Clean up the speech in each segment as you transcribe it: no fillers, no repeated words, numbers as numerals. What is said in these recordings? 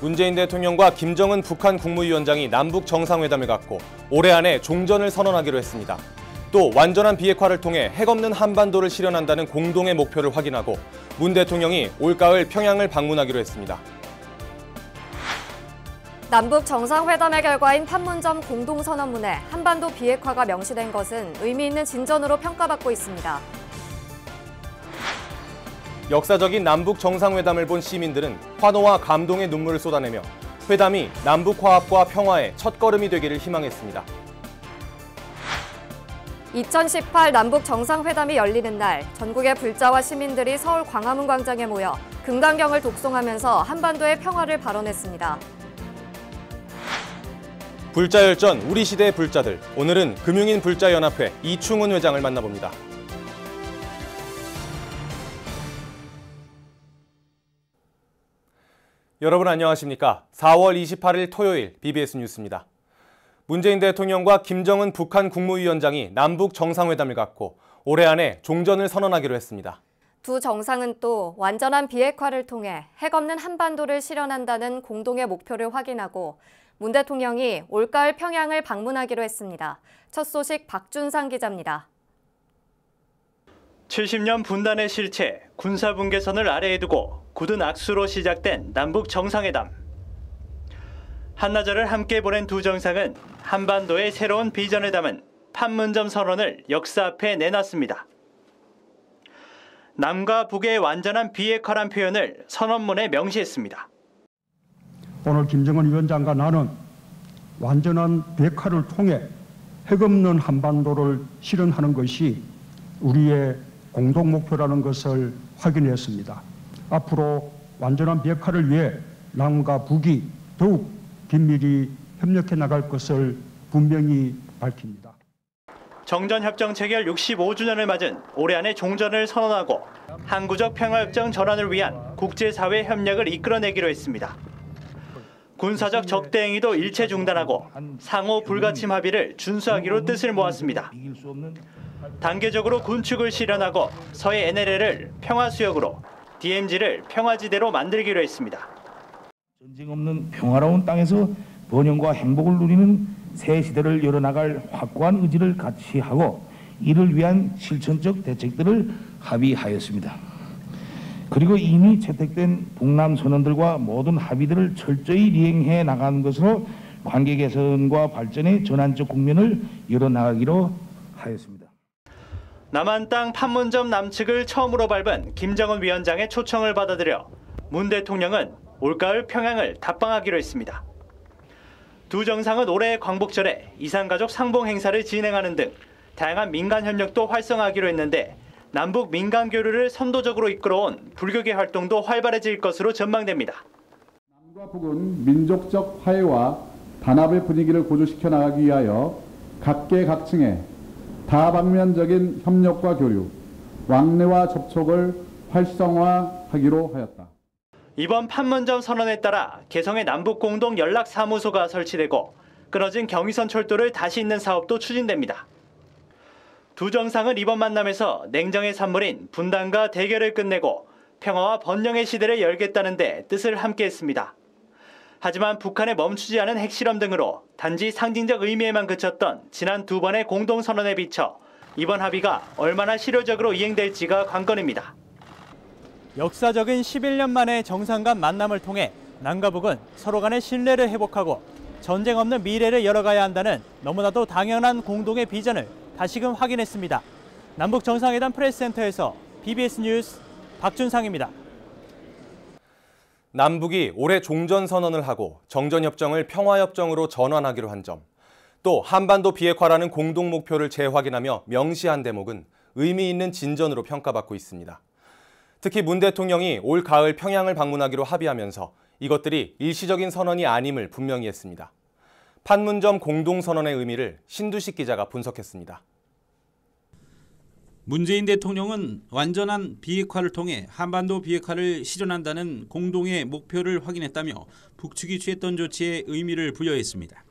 문재인 대통령과 김정은 북한 국무위원장이 남북 정상회담을 갖고 올해 안에 종전을 선언하기로 했습니다. 또 완전한 비핵화를 통해 핵없는 한반도를 실현한다는 공동의 목표를 확인하고 문 대통령이 올가을 평양을 방문하기로 했습니다. 남북 정상회담의 결과인 판문점 공동선언문에 한반도 비핵화가 명시된 것은 의미 있는 진전으로 평가받고 있습니다. 역사적인 남북 정상회담을 본 시민들은 환호와 감동의 눈물을 쏟아내며 회담이 남북 화합과 평화의 첫걸음이 되기를 희망했습니다. 2018 남북 정상회담이 열리는 날 전국의 불자와 시민들이 서울 광화문 광장에 모여 금강경을 독송하면서 한반도의 평화를 발언했습니다. 불자열전 우리 시대의 불자들, 오늘은 금융인 불자연합회 이충훈 회장을 만나봅니다. 여러분 안녕하십니까? 4월 28일 토요일 BBS 뉴스입니다. 문재인 대통령과 김정은 북한 국무위원장이 남북 정상회담을 갖고 올해 안에 종전을 선언하기로 했습니다. 두 정상은 또 완전한 비핵화를 통해 핵없는 한반도를 실현한다는 공동의 목표를 확인하고 문 대통령이 올가을 평양을 방문하기로 했습니다. 첫 소식 박준상 기자입니다. 70년 분단의 실체, 군사분계선을 아래에 두고 굳은 악수로 시작된 남북 정상회담. 한나절을 함께 보낸 두 정상은 한반도의 새로운 비전을 담은 판문점 선언을 역사 앞에 내놨습니다. 남과 북의 완전한 비핵화란 표현을 선언문에 명시했습니다. 오늘 김정은 위원장과 나는 완전한 비핵화를 통해 핵없는 한반도를 실현하는 것이 우리의 공동 목표라는 것을 확인했습니다. 앞으로 완전한 비핵화를 위해 남과 북이 더욱 긴밀히 협력해 나갈 것을 분명히 밝힙니다. 정전협정 체결 65주년을 맞은 올해 안에 종전을 선언하고 항구적 평화협정 전환을 위한 국제사회 협력을 이끌어내기로 했습니다. 군사적 적대 행위도 일체 중단하고 상호 불가침 합의를 준수하기로 뜻을 모았습니다. 단계적으로 군축을 실현하고 서해 NLL을 평화수역으로, DMZ를 평화지대로 만들기로 했습니다. 전쟁 없는 평화로운 땅에서 번영과 행복을 누리는 새 시대를 열어나갈 확고한 의지를 같이 하고 이를 위한 실천적 대책들을 합의하였습니다. 그리고 이미 채택된 북남 선언들과 모든 합의들을 철저히 이행해 나가는 것으로 관계 개선과 발전의 전환적 국면을 열어나가기로 하였습니다. 남한 땅 판문점 남측을 처음으로 밟은 김정은 위원장의 초청을 받아들여 문 대통령은 올가을 평양을 답방하기로 했습니다. 두 정상은 올해 광복절에 이산가족 상봉 행사를 진행하는 등 다양한 민간 협력도 활성화하기로 했는데 남북 민간 교류를 선도적으로 이끌어온 불교계 활동도 활발해질 것으로 전망됩니다. 남과 북은 민족적 화해와 단합의 분위기를 고조시켜 나가기 위하여 각계각층의 다방면적인 협력과 교류, 왕래와 접촉을 활성화하기로 하였다. 이번 판문점 선언에 따라 개성의 남북공동연락사무소가 설치되고 끊어진 경의선 철도를 다시 잇는 사업도 추진됩니다. 두 정상은 이번 만남에서 냉정의 산물인 분단과 대결을 끝내고 평화와 번영의 시대를 열겠다는 데 뜻을 함께했습니다. 하지만 북한의 멈추지 않은 핵실험 등으로 단지 상징적 의미에만 그쳤던 지난 두 번의 공동선언에 비춰 이번 합의가 얼마나 실효적으로 이행될지가 관건입니다. 역사적인 11년 만의 정상 간 만남을 통해 남과 북은 서로 간의 신뢰를 회복하고 전쟁 없는 미래를 열어가야 한다는 너무나도 당연한 공동의 비전을 다시금 확인했습니다. 남북 정상회담 프레스센터에서 BBS 뉴스 박준상입니다. 남북이 올해 종전선언을 하고 정전협정을 평화협정으로 전환하기로 한 점, 또 한반도 비핵화라는 공동 목표를 재확인하며 명시한 대목은 의미 있는 진전으로 평가받고 있습니다. 특히 문 대통령이 올 가을 평양을 방문하기로 합의하면서 이것들이 일시적인 선언이 아님을 분명히 했습니다. 판문점 공동선언의 의미를 신두식 기자가 분석했습니다. 문재인 대통령은 완전한 비핵화를 통해 한반도 비핵화를 실현한다는 공동의 목표를 확인했다며 북측이 취했던 조치에 의미를 부여했습니다.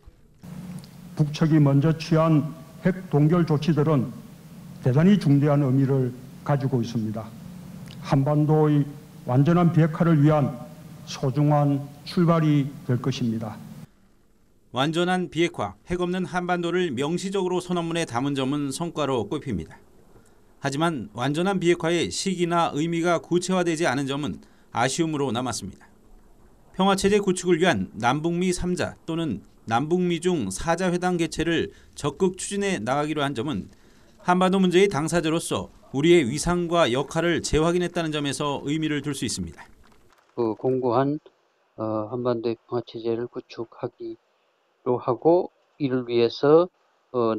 북측이 먼저 취한 핵 동결 조치들은 대단히 중대한 의미를 가지고 있습니다. 한반도의 완전한 비핵화를 위한 소중한 출발이 될 것입니다. 완전한 비핵화, 핵 없는 한반도를 명시적으로 선언문에 담은 점은 성과로 꼽힙니다. 하지만 완전한 비핵화의 시기나 의미가 구체화되지 않은 점은 아쉬움으로 남았습니다. 평화체제 구축을 위한 남북미 3자 또는 남북미중 4자 회담 개최를 적극 추진해 나가기로 한 점은 한반도 문제의 당사자로서 우리의 위상과 역할을 재확인했다는 점에서 의미를 둘 수 있습니다. 공고한 한반도의 평화체제를 구축하기로 하고 이를 위해서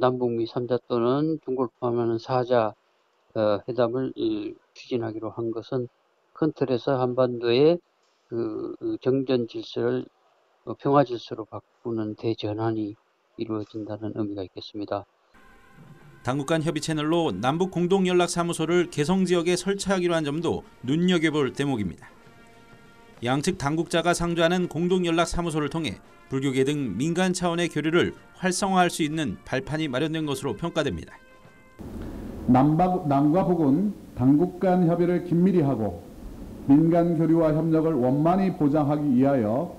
남북미 3자 또는 중국을 포함하는 4자 회담을 추진하기로 한 것은 큰 틀에서 한반도의 정전 질서를 평화 질서로 바꾸는 대전환이 이루어진다는 의미가 있겠습니다. 당국 간 협의 채널로 남북 공동연락사무소를 개성 지역에 설치하기로 한 점도 눈여겨볼 대목입니다. 양측 당국자가 상주하는 공동연락사무소를 통해 불교계 등 민간 차원의 교류를 활성화할 수 있는 발판이 마련된 것으로 평가됩니다. 남과 북은 당국 간 협의를 긴밀히 하고 민간 교류와 협력을 원만히 보장하기 위하여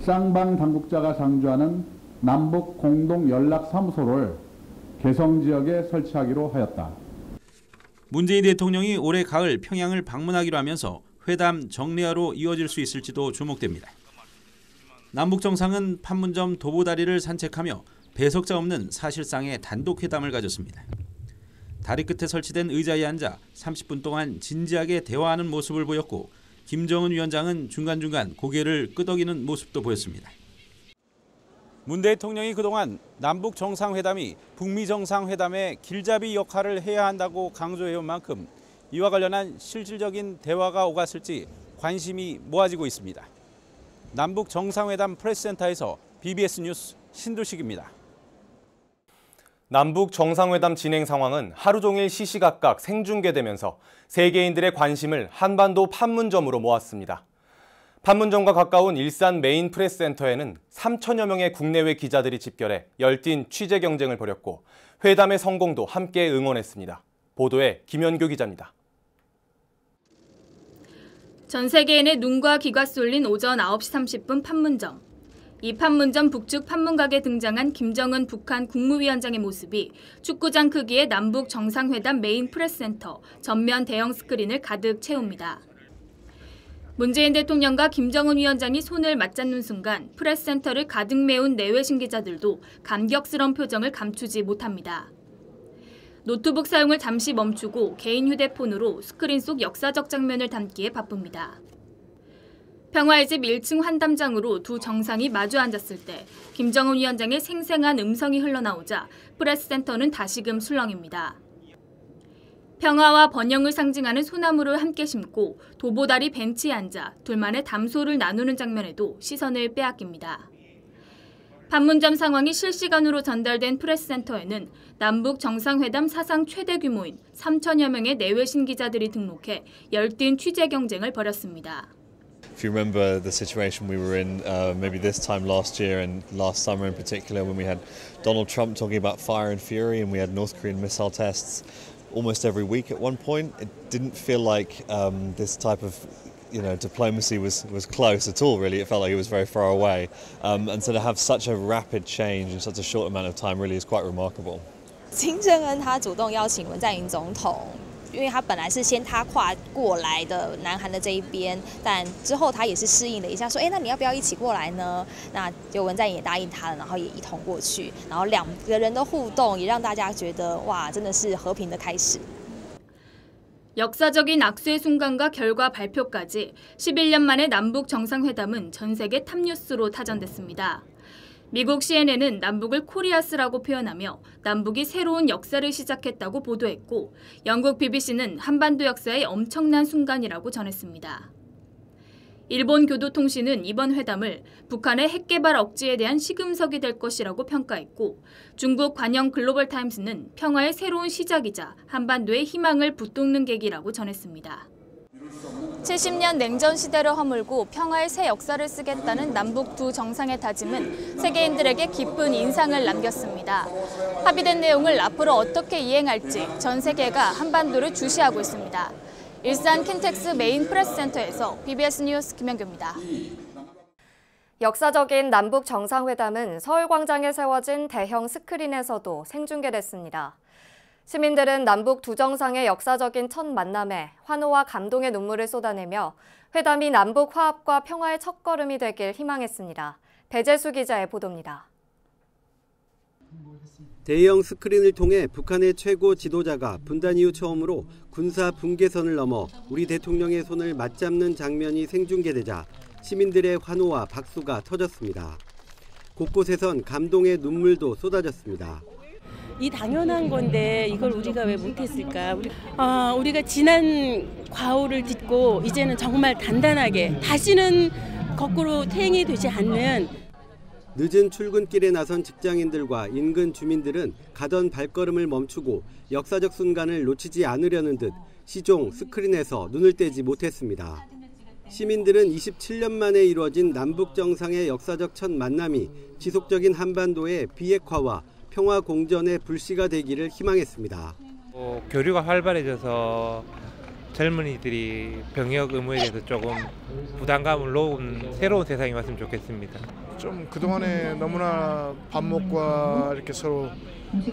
쌍방 당국자가 상주하는 남북 공동연락사무소를 개성 지역에 설치하기로 하였다. 문재인 대통령이 올해 가을 평양을 방문하기로 하면서 회담 정례화로 이어질 수 있을지도 주목됩니다. 남북 정상은 판문점 도보다리를 산책하며 배석자 없는 사실상의 단독 회담을 가졌습니다. 다리 끝에 설치된 의자에 앉아 30분 동안 진지하게 대화하는 모습을 보였고 김정은 위원장은 중간중간 고개를 끄덕이는 모습도 보였습니다. 문 대통령이 그동안 남북 정상회담이 북미 정상회담의 길잡이 역할을 해야 한다고 강조해온 만큼 이와 관련한 실질적인 대화가 오갔을지 관심이 모아지고 있습니다. 남북 정상회담 프레스센터에서 BBS 뉴스 신두식입니다. 남북 정상회담 진행 상황은 하루 종일 시시각각 생중계되면서 세계인들의 관심을 한반도 판문점으로 모았습니다. 판문점과 가까운 일산 메인 프레스센터에는 3천여 명의 국내외 기자들이 집결해 열띤 취재 경쟁을 벌였고 회담의 성공도 함께 응원했습니다. 보도에 김현교 기자입니다. 전 세계인의 눈과 귀가 쏠린 오전 9시 30분 판문점. 이 판문점 북측 판문각에 등장한 김정은 북한 국무위원장의 모습이 축구장 크기의 남북 정상회담 메인 프레스센터 전면 대형 스크린을 가득 채웁니다. 문재인 대통령과 김정은 위원장이 손을 맞잡는 순간 프레스센터를 가득 메운 내외신 기자들도 감격스러운 표정을 감추지 못합니다. 노트북 사용을 잠시 멈추고 개인 휴대폰으로 스크린 속 역사적 장면을 담기에 바쁩니다. 평화의 집 1층 환담장으로 두 정상이 마주 앉았을 때 김정은 위원장의 생생한 음성이 흘러나오자 프레스센터는 다시금 술렁입니다. 평화와 번영을 상징하는 소나무를 함께 심고 도보다리 벤치에 앉아 둘만의 담소를 나누는 장면에도 시선을 빼앗깁니다. 판문점 상황이 실시간으로 전달된 프레스센터에는 남북 정상회담 사상 최대 규모인 3천여 명의 내외신 기자들이 등록해 열띤 취재 경쟁을 벌였습니다. If you remember the situation we were in maybe this time last year and last summer in particular when we had Donald Trump talking about fire and fury and we had North Korean missile tests almost every week at one point, it didn't feel like this type of diplomacy was close at all, really. It felt like it was very far away. And so to have such a rapid change in such a short amount of time really is quite remarkable. 金正恩他主动邀请文在寅总统，因为他本来是先他跨过来的南韩的这一边，但之后他也是适应了一下，说，那你要不要一起过来呢？那就文在寅也答应他了，然后也一同过去，然后两个人的互动也让大家觉得，哇，真的是和平的开始。 역사적인 악수의 순간과 결과 발표까지 11년 만에 남북 정상회담은 전 세계 탑뉴스로 타전됐습니다. 미국 CNN은 남북을 코리아스라고 표현하며 남북이 새로운 역사를 시작했다고 보도했고 영국 BBC는 한반도 역사의 엄청난 순간이라고 전했습니다. 일본 교도통신은 이번 회담을 북한의 핵개발 억지에 대한 시금석이 될 것이라고 평가했고 중국 관영 글로벌타임스는 평화의 새로운 시작이자 한반도의 희망을 붙돋는 계기라고 전했습니다. 70년 냉전 시대를 허물고 평화의 새 역사를 쓰겠다는 남북 두 정상의 다짐은 세계인들에게 깊은 인상을 남겼습니다. 합의된 내용을 앞으로 어떻게 이행할지 전 세계가 한반도를 주시하고 있습니다. 일산 킨텍스 메인 프레스센터에서 BBS 뉴스 김현규입니다. 역사적인 남북 정상회담은 서울광장에 세워진 대형 스크린에서도 생중계됐습니다. 시민들은 남북 두 정상의 역사적인 첫 만남에 환호와 감동의 눈물을 쏟아내며 회담이 남북 화합과 평화의 첫걸음이 되길 희망했습니다. 배재수 기자의 보도입니다. 대형 스크린을 통해 북한의 최고 지도자가 분단 이후 처음으로 군사 분계선을 넘어 우리 대통령의 손을 맞잡는 장면이 생중계되자 시민들의 환호와 박수가 터졌습니다. 곳곳에선 감동의 눈물도 쏟아졌습니다. 이 당연한 건데 이걸 우리가 왜 못했을까? 우리가 지난 과오를 딛고 이제는 정말 단단하게 다시는 거꾸로 퇴행이 되지 않는 늦은 출근길에 나선 직장인들과 인근 주민들은 가던 발걸음을 멈추고 역사적 순간을 놓치지 않으려는 듯 시종 스크린에서 눈을 떼지 못했습니다. 시민들은 27년 만에 이루어진 남북 정상의 역사적 첫 만남이 지속적인 한반도의 비핵화와 평화 공전의 불씨가 되기를 희망했습니다. 교류가 활발해져서 젊은이들이 병역 의무에 대해서 조금 부담감을 놓은 새로운 세상이 왔으면 좋겠습니다. 좀 그동안에 너무나 반목과 이렇게 서로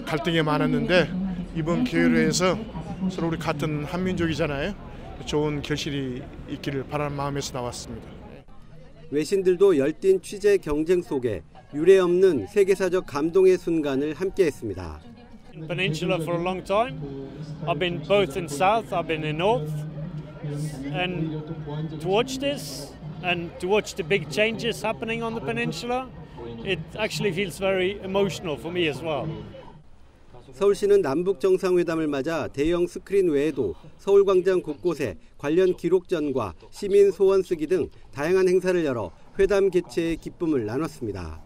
갈등이 많았는데 이번 기회로 해서 서로 우리 같은 한민족이잖아요. 좋은 결실이 있기를 바라는 마음에서 나왔습니다. 외신들도 열띤 취재 경쟁 속에 유례없는 세계사적 감동의 순간을 함께했습니다. Peninsula for a long time. I've been both in south, I've been in north, and to watch this and to watch the big changes happening on the peninsula, it actually feels very emotional for me as well. 서울시는 남북 정상회담을 맞아 대형 스크린 외에도 서울광장 곳곳에 관련 기록전과 시민 소원 쓰기 등 다양한 행사를 열어 회담 개최의 기쁨을 나눴습니다.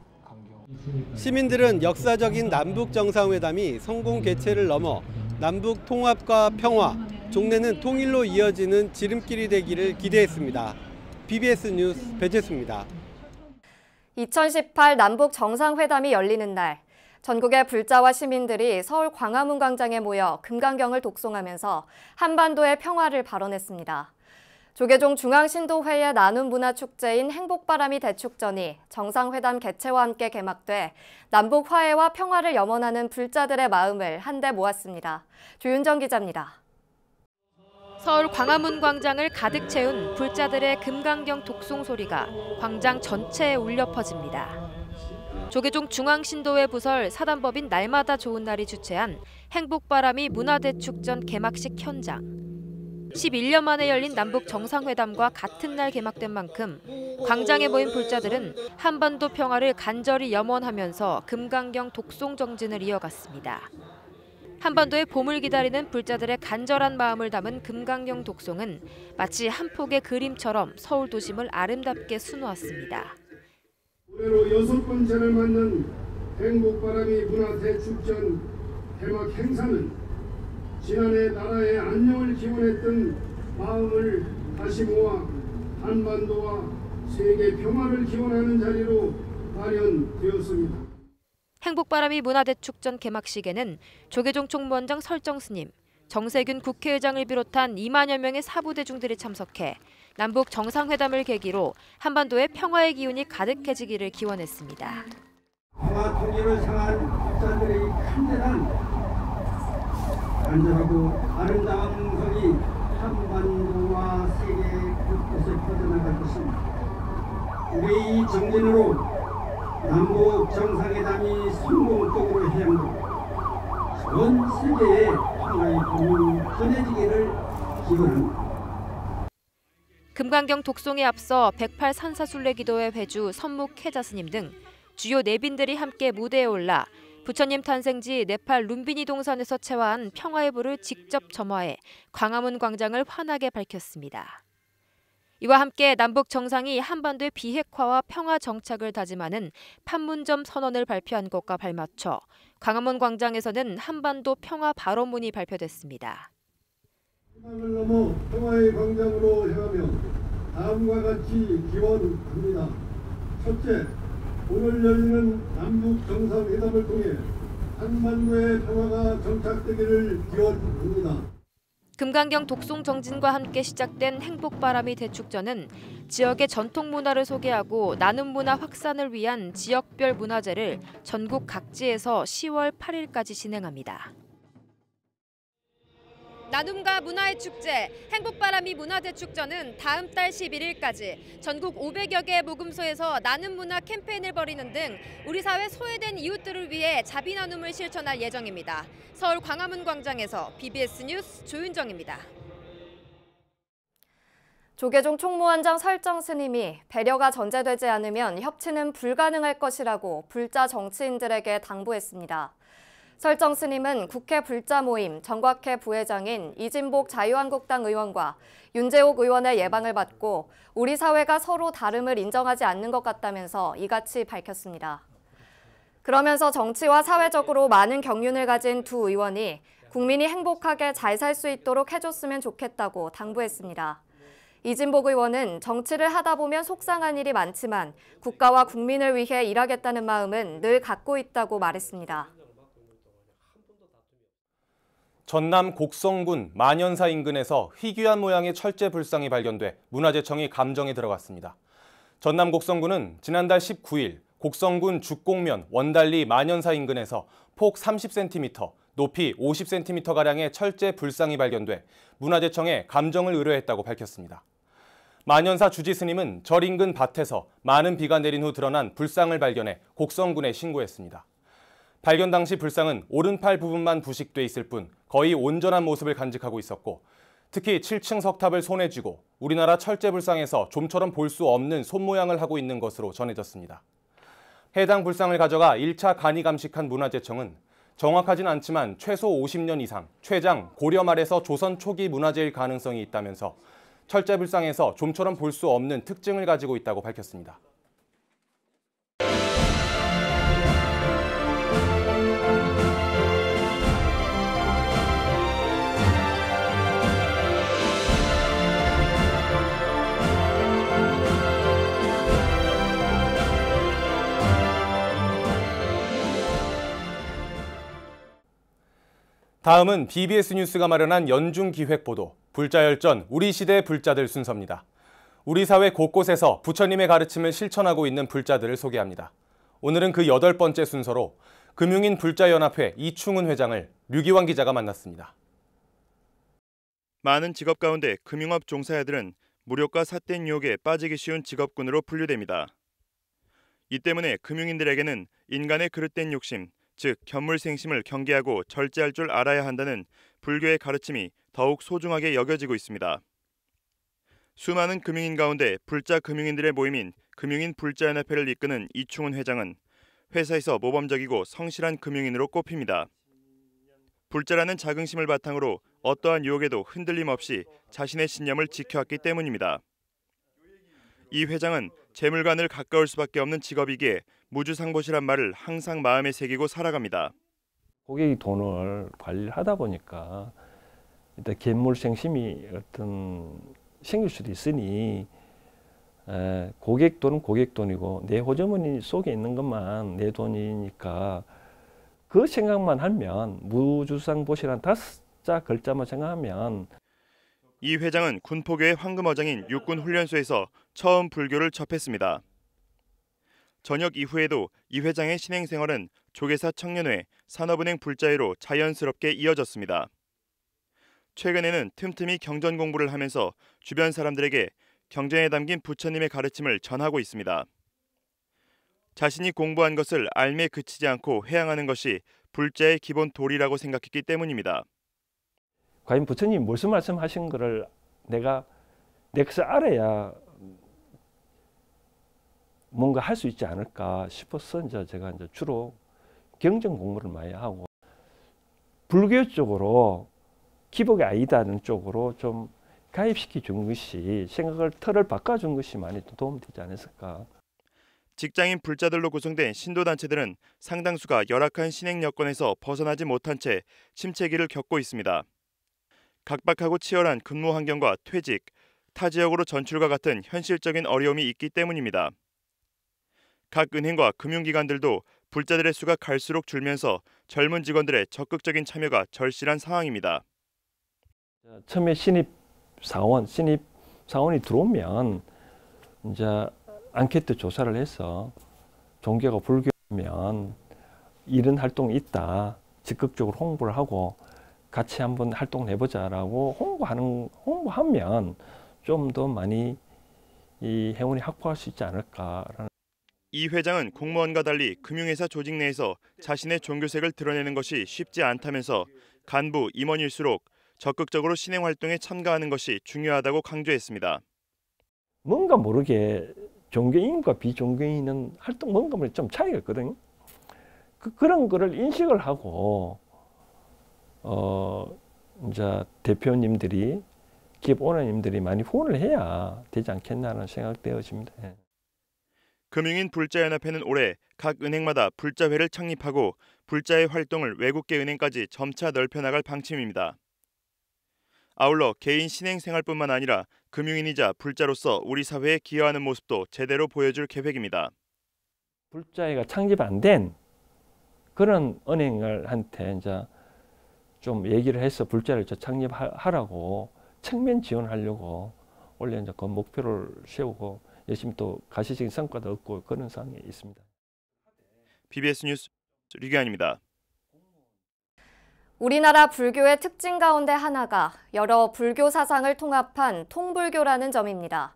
시민들은 역사적인 남북 정상회담이 성공 개최를 넘어 남북 통합과 평화, 종래는 통일로 이어지는 지름길이 되기를 기대했습니다. BBS 뉴스 배재수입니다. 2018 남북 정상회담이 열리는 날, 전국의 불자와 시민들이 서울 광화문 광장에 모여 금강경을 독송하면서 한반도의 평화를 발언했습니다. 조계종 중앙신도회의 나눔 문화축제인 행복바람이 대축전이 정상회담 개최와 함께 개막돼 남북 화해와 평화를 염원하는 불자들의 마음을 한데 모았습니다. 조윤정 기자입니다. 서울 광화문 광장을 가득 채운 불자들의 금강경 독송 소리가 광장 전체에 울려 퍼집니다. 조계종 중앙신도회 부설 사단법인 날마다 좋은 날이 주최한 행복바람이 문화대축전 개막식 현장. 11년 만에 열린 남북 정상회담과 같은 날 개막된 만큼 광장에 모인 불자들은 한반도 평화를 간절히 염원하면서 금강경 독송 정진을 이어갔습니다. 한반도의 봄을 기다리는 불자들의 간절한 마음을 담은 금강경 독송은 마치 한 폭의 그림처럼 서울 도심을 아름답게 수놓았습니다. 올해로 6번째를 맞는 행복바람이 문화대축전 개막 행사는 지난해 나라의 안녕을 기원했던 마음을 다시 모아 한반도와 세계 평화를 기원하는 자리로 마련되었습니다. 행복바람이 문화대축전 개막식에는 조계종 총무원장 설정스님, 정세균 국회의장을 비롯한 2만여 명의 사부대중들이 참석해 남북 정상회담을 계기로 한반도의 평화의 기운이 가득해지기를 기원했습니다. 평화 통일을 향한 불자들의 간절한 안전하고 아름다운 음성이 한반도와 세계 곳곳에 퍼져나갈 것입니다. 우리 이 정진으로 남북 정상회담이 성공적으로 해양되고 전 세계의 평화의 봄이 전해지기를 기원합니다. 금강경 독송에 앞서 108 산사순례기도회 회주 선묵해자 스님 등 주요 내빈들이 함께 무대에 올라 부처님 탄생지 네팔 룸비니 동산에서 채화한 평화의 불을 직접 점화해 광화문 광장을 환하게 밝혔습니다. 이와 함께 남북 정상이 한반도의 비핵화와 평화 정착을 다짐하는 판문점 선언을 발표한 것과 발맞춰 광화문 광장에서는 한반도 평화 발언문이 발표됐습니다. 희망을 넘어 평화의 광장으로 향하며 다음과 같이 기원합니다. 첫째, 오늘 열리는 남북 정상회담을 통해 한반도의 평화가 정착되기를 기원합니다. 금강경 독송 정진과 함께 시작된 행복바람이 대축전은 지역의 전통 문화를 소개하고 나눔 문화 확산을 위한 지역별 문화제를 전국 각지에서 10월 8일까지 진행합니다. 나눔과 문화의 축제, 행복바람이 문화대축전은 다음 달 11일까지 전국 500여 개의 모금소에서 나눔 문화 캠페인을 벌이는 등 우리 사회 소외된 이웃들을 위해 자비 나눔을 실천할 예정입니다. 서울 광화문 광장에서 BBS 뉴스 조윤정입니다. 조계종 총무원장 설정 스님이 배려가 전제되지 않으면 협치는 불가능할 것이라고 불자 정치인들에게 당부했습니다. 설정 스님은 국회 불자 모임 정곽회 부회장인 이진복 자유한국당 의원과 윤재옥 의원의 예방을 받고 우리 사회가 서로 다름을 인정하지 않는 것 같다면서 이같이 밝혔습니다. 그러면서 정치와 사회적으로 많은 경륜을 가진 두 의원이 국민이 행복하게 잘 살 수 있도록 해줬으면 좋겠다고 당부했습니다. 이진복 의원은 정치를 하다 보면 속상한 일이 많지만 국가와 국민을 위해 일하겠다는 마음은 늘 갖고 있다고 말했습니다. 전남 곡성군 만연사 인근에서 희귀한 모양의 철제 불상이 발견돼 문화재청이 감정에 들어갔습니다. 전남 곡성군은 지난달 19일 곡성군 죽곡면 원달리 만연사 인근에서 폭 30cm, 높이 50cm가량의 철제 불상이 발견돼 문화재청에 감정을 의뢰했다고 밝혔습니다. 만연사 주지 스님은 절 인근 밭에서 많은 비가 내린 후 드러난 불상을 발견해 곡성군에 신고했습니다. 발견 당시 불상은 오른팔 부분만 부식돼 있을 뿐 거의 온전한 모습을 간직하고 있었고 특히 7층 석탑을 손에 쥐고 우리나라 철제 불상에서 좀처럼 볼 수 없는 손 모양을 하고 있는 것으로 전해졌습니다. 해당 불상을 가져가 1차 간이 감식한 문화재청은 정확하진 않지만 최소 50년 이상, 최장 고려 말에서 조선 초기 문화재일 가능성이 있다면서 철제 불상에서 좀처럼 볼 수 없는 특징을 가지고 있다고 밝혔습니다. 다음은 BBS 뉴스가 마련한 연중 기획 보도, 불자열전 우리 시대의 불자들 순서입니다. 우리 사회 곳곳에서 부처님의 가르침을 실천하고 있는 불자들을 소개합니다. 오늘은 그 8번째 순서로 금융인 불자연합회 이충은 회장을 류기환 기자가 만났습니다. 많은 직업 가운데 금융업 종사자들은 무력과 삿된 유혹에 빠지기 쉬운 직업군으로 분류됩니다. 이 때문에 금융인들에게는 인간의 그릇된 욕심, 즉 견물생심을 경계하고 절제할 줄 알아야 한다는 불교의 가르침이 더욱 소중하게 여겨지고 있습니다. 수많은 금융인 가운데 불자 금융인들의 모임인 금융인 불자연합회를 이끄는 이충은 회장은 회사에서 모범적이고 성실한 금융인으로 꼽힙니다. 불자라는 자긍심을 바탕으로 어떠한 유혹에도 흔들림 없이 자신의 신념을 지켜왔기 때문입니다. 이 회장은 재물과 늘 가까울 수밖에 없는 직업이기에 무주상보시란 말을 항상 마음에 새기고 살아갑니다. 고객이 돈을 관리를 하다 보니까 일단 견물생심이 생길 수도 있으니 고객 돈은 고객 돈이고 내 호주머니 속에 있는 것만 내 돈이니까 그 생각만 하면 무주상보시란 5자 글자만 생각하면 이 회장은 군포교의 황금어장인 육군훈련소에서 처음 불교를 접했습니다. 전역 이후에도 이 회장의 신행생활은 조계사 청년회, 산업은행 불자회로 자연스럽게 이어졌습니다. 최근에는 틈틈이 경전 공부를 하면서 주변 사람들에게 경전에 담긴 부처님의 가르침을 전하고 있습니다. 자신이 공부한 것을 알매 그치지 않고 회양하는 것이 불자의 기본 도리라고 생각했기 때문입니다. 과연 부처님이 무슨 말씀하신 거를 내가 것을 알아야 뭔가 할 수 있지 않을까 싶어서 제가 주로 경전 공부를 많이 하고 불교 쪽으로 기복이 아니다는 쪽으로 좀 가입시켜 준 것이 생각을 틀을 바꿔준 것이 많이 도움되지 않았을까. 직장인 불자들로 구성된 신도단체들은 상당수가 열악한 신행 여건에서 벗어나지 못한 채 침체기를 겪고 있습니다. 각박하고 치열한 근무 환경과 퇴직, 타 지역으로 전출과 같은 현실적인 어려움이 있기 때문입니다. 각 은행과 금융기관들도 불자들의 수가 갈수록 줄면서 젊은 직원들의 적극적인 참여가 절실한 상황입니다. 처음에 신입 사원이 들어오면 이제 앙케이트 조사를 해서 종교가 불교면 이런 활동이 있다. 적극적으로 홍보를 하고 같이 한번 활동을 해보자라고 홍보하면 좀 더 많이 이 회원이 확보할 수 있지 않을까라는. 이 회장은 공무원과 달리 금융회사 조직 내에서 자신의 종교색을 드러내는 것이 쉽지 않다면서 간부, 임원일수록 적극적으로 신행 활동에 참가하는 것이 중요하다고 강조했습니다. 뭔가 모르게 종교인과 비종교인은 활동 뭔가 모르게 좀 차이가 있거든요. 그런 거를 인식을 하고 이제 대표님들이 기업 오너님들이 많이 후원을 해야 되지 않겠나라는 생각되어집니다. 금융인 불자연합회는 올해 각 은행마다 불자회를 창립하고 불자의 활동을 외국계 은행까지 점차 넓혀나갈 방침입니다. 아울러 개인 신행생활뿐만 아니라 금융인이자 불자로서 우리 사회에 기여하는 모습도 제대로 보여줄 계획입니다. 불자회가 창립 안 된 그런 은행들한테 이제 좀 얘기를 해서 불자를 창립하라고 측면 지원하려고 원래 이제 그 목표를 세우고 열심히 또 가시적인 성과도 얻고 그런 상황에 있습니다. BBS 뉴스 류기환입니다. 우리나라 불교의 특징 가운데 하나가 여러 불교 사상을 통합한 통불교라는 점입니다.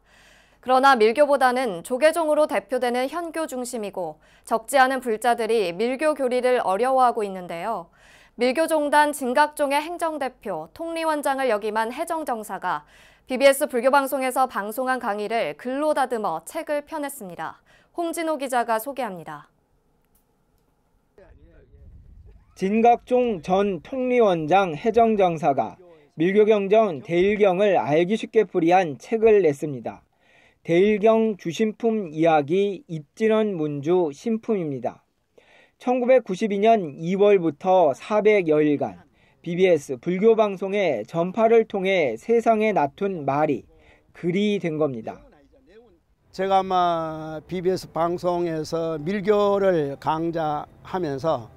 그러나 밀교보다는 조계종으로 대표되는 현교 중심이고 적지 않은 불자들이 밀교 교리를 어려워하고 있는데요. 밀교종단 진각종의 행정대표, 통리원장을 역임한 해정정사가 BBS 불교방송에서 방송한 강의를 글로 다듬어 책을 펴냈습니다. 홍진호 기자가 소개합니다. 진각종 전 통리원장 해정정사가 밀교경전 대일경을 알기 쉽게 풀이한 책을 냈습니다. 대일경 주신품 이야기 입진원 문주 신품입니다. 1992년 2월부터 400여일간 BBS 불교방송의 전파를 통해 세상에 나툰 말이 글이 된 겁니다. 제가 아마 BBS 방송에서 밀교를 강좌하면서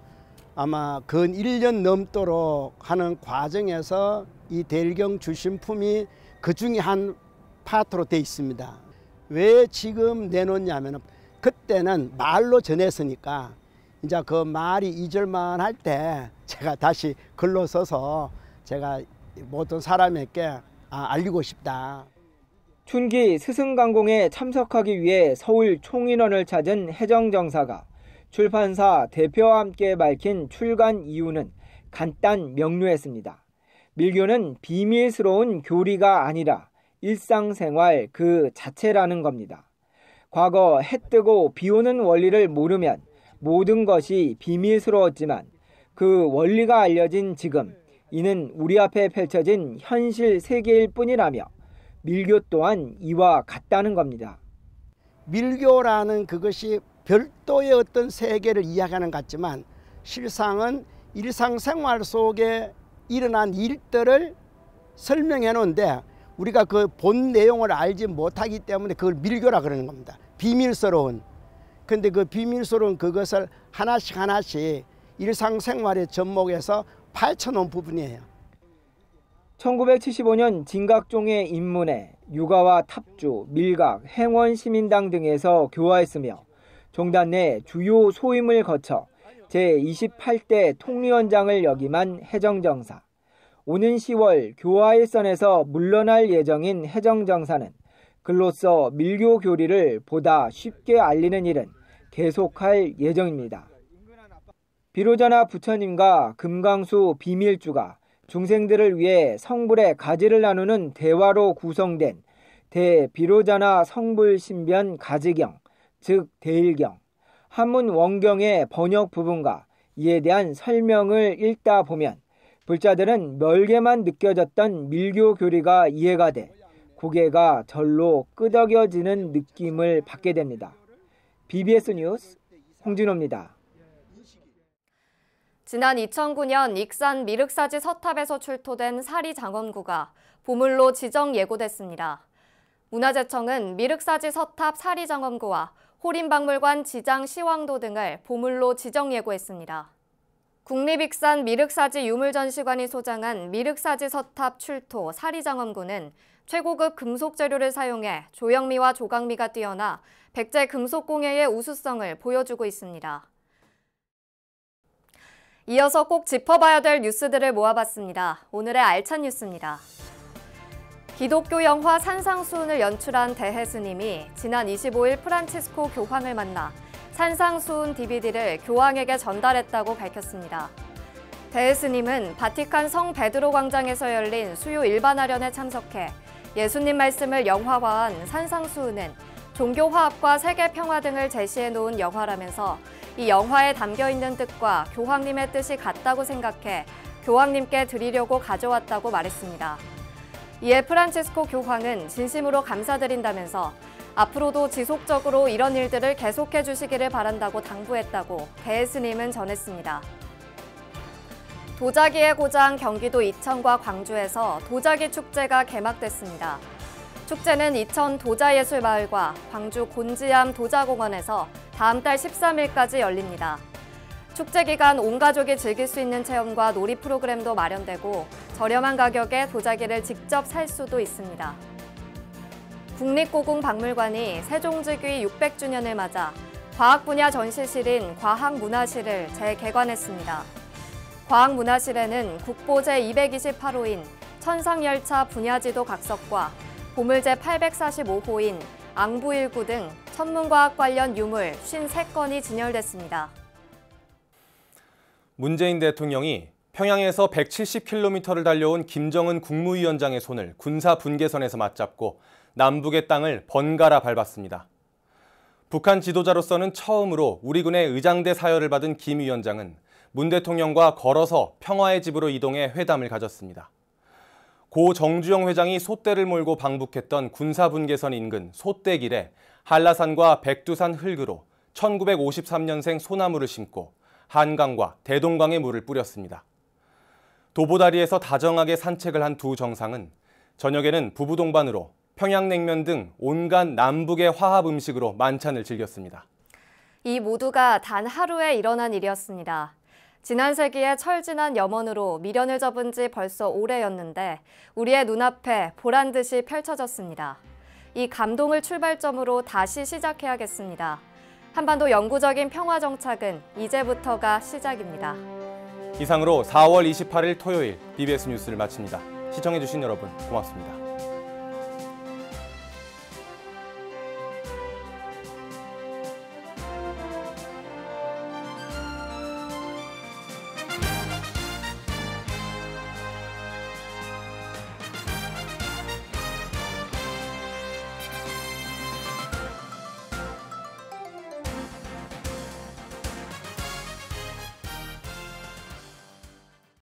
아마 근 1년 넘도록 하는 과정에서 이 대일경 주신품이 그 중에 한 파트로 돼 있습니다. 왜 지금 내놓냐면 그때는 말로 전했으니까 이제 그 말이 잊을만 할 때 제가 다시 글로 써서 제가 모든 사람에게 알리고 싶다. 춘기 스승강공에 참석하기 위해 서울 총인원을 찾은 해정정사가 출판사 대표와 함께 밝힌 출간 이유는 간단 명료했습니다. 밀교는 비밀스러운 교리가 아니라 일상생활 그 자체라는 겁니다. 과거 해 뜨고 비 오는 원리를 모르면 모든 것이 비밀스러웠지만 그 원리가 알려진 지금 이는 우리 앞에 펼쳐진 현실 세계일 뿐이라며 밀교 또한 이와 같다는 겁니다. 밀교라는 그것이 별도의 어떤 세계를 이야기하는 것 같지만 실상은 일상생활 속에 일어난 일들을 설명해 놓은데 우리가 그 본 내용을 알지 못하기 때문에 그걸 밀교라 그러는 겁니다. 비밀스러운. 근데 그 비밀스러운 그것을 하나씩 일상생활에 접목해서 파헤쳐놓은 부분이에요. 1975년 진각종의 입문에 유가와 탑주, 밀각, 행원시민당 등에서 교화했으며 종단 내 주요 소임을 거쳐 제28대 통리원장을 역임한 해정정사. 오는 10월 교화일선에서 물러날 예정인 해정정사는 글로써 밀교 교리를 보다 쉽게 알리는 일은 계속할 예정입니다. 비로자나 부처님과 금강수 비밀주가 중생들을 위해 성불의 가지를 나누는 대화로 구성된 대비로자나 성불신변 가지경, 즉 대일경, 한문 원경의 번역 부분과 이에 대한 설명을 읽다 보면 불자들은 멀게만 느껴졌던 밀교 교리가 이해가 돼 고개가 절로 끄덕여지는 느낌을 받게 됩니다. BBS 뉴스 홍진호입니다. 지난 2009년 익산 미륵사지 서탑에서 출토된 사리장엄구가 보물로 지정 예고됐습니다. 문화재청은 미륵사지 서탑 사리장엄구와 호림박물관 지장 시황도 등을 보물로 지정 예고했습니다. 국립익산 미륵사지 유물전시관이 소장한 미륵사지 서탑 출토 사리장엄구는 최고급 금속 재료를 사용해 조형미와 조각미가 뛰어나 백제 금속공예의 우수성을 보여주고 있습니다. 이어서 꼭 짚어봐야 될 뉴스들을 모아봤습니다. 오늘의 알찬 뉴스입니다. 기독교 영화 산상수훈을 연출한 대해스님이 지난 25일 프란치스코 교황을 만나 산상수훈 DVD를 교황에게 전달했다고 밝혔습니다. 대해스님은 바티칸 성 베드로 광장에서 열린 수요 일반화련에 참석해 예수님 말씀을 영화화한 산상수훈은 종교화합과 세계평화 등을 제시해 놓은 영화라면서 이 영화에 담겨있는 뜻과 교황님의 뜻이 같다고 생각해 교황님께 드리려고 가져왔다고 말했습니다. 이에 프란치스코 교황은 진심으로 감사드린다면서 앞으로도 지속적으로 이런 일들을 계속해 주시기를 바란다고 당부했다고 대해스님은 전했습니다. 도자기의 고장 경기도 이천과 광주에서 도자기 축제가 개막됐습니다. 축제는 이천 도자예술마을과 광주 곤지암 도자공원에서 다음 달 13일까지 열립니다. 축제 기간 온 가족이 즐길 수 있는 체험과 놀이 프로그램도 마련되고 저렴한 가격에 도자기를 직접 살 수도 있습니다. 국립고궁박물관이 세종즉위 600주년을 맞아 과학 분야 전시실인 과학문화실을 재개관했습니다. 과학문화실에는 국보 제228호인 천상열차 분야지도 각석과 보물 제845호인 앙부일구 등 천문과학 관련 유물 53건이 진열됐습니다. 문재인 대통령이 평양에서 170km를 달려온 김정은 국무위원장의 손을 군사 분계선에서 맞잡고 남북의 땅을 번갈아 밟았습니다. 북한 지도자로서는 처음으로 우리 군의 의장대 사열을 받은 김 위원장은 문 대통령과 걸어서 평화의 집으로 이동해 회담을 가졌습니다. 고 정주영 회장이 솥대를 몰고 방북했던 군사분계선 인근 솥대길에 한라산과 백두산 흙으로 1953년생 소나무를 심고 한강과 대동강에 물을 뿌렸습니다. 도보다리에서 다정하게 산책을 한 두 정상은 저녁에는 부부 동반으로 평양냉면 등 온갖 남북의 화합 음식으로 만찬을 즐겼습니다. 이 모두가 단 하루에 일어난 일이었습니다. 지난 세기의 철진한 염원으로 미련을 접은 지 벌써 오래였는데 우리의 눈앞에 보란듯이 펼쳐졌습니다. 이 감동을 출발점으로 다시 시작해야겠습니다. 한반도 영구적인 평화 정착은 이제부터가 시작입니다. 이상으로 4월 28일 토요일 BBS 뉴스를 마칩니다. 시청해주신 여러분 고맙습니다.